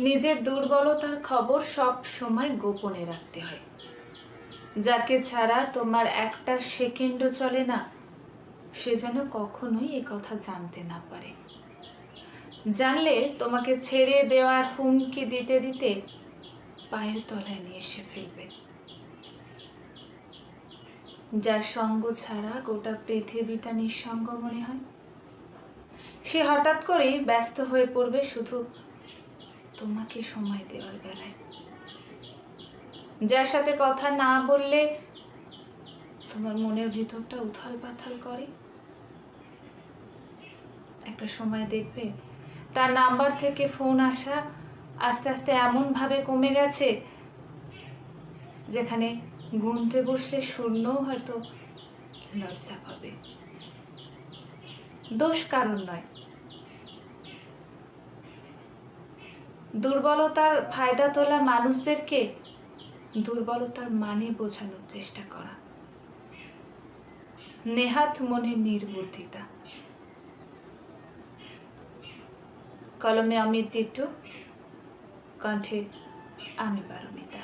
নিজের দুর্বলতার খবর সব সময় গোপনে রাখতে হয়। যাকে ছাড়া তোমার একটা সেকেন্ডও চলে না, সে যেন কখনোই এ কথা জানতে না পারে। জানলে তোমাকে ছেড়ে দেওয়ার হুমকি দিতে দিতে পায়ের তলায় নিয়ে এসে ফেলবে। যার সঙ্গ ছাড়া গোটা পৃথিবীটা নিঃসঙ্গ মনে হয়, সে হঠাৎ করেই ব্যস্ত হয়ে পড়বে শুধু তোমাকে সময় দেওয়ার বেলায়। যার সাথে কথা না বললে তোমার মনের ভিতরটা উথাল পাথাল করে, একটা সময় দেখবে তার নাম্বার থেকে ফোন আসা আস্তে আস্তে এমন ভাবে কমে গেছে, যেখানে গুনতে বসলে শূন্যও হয়তো লজ্জা পাবে। দোষ কারণ নয়, দুর্বলতার ফায়দা তোলা মানুষদেরকে দুর্বলতার মানে বোঝানোর চেষ্টা করা নেহাত মনের নির্বুদ্ধিতা। কলমে অমিত জিট্টু, কণ্ঠে আমি পারমিতা।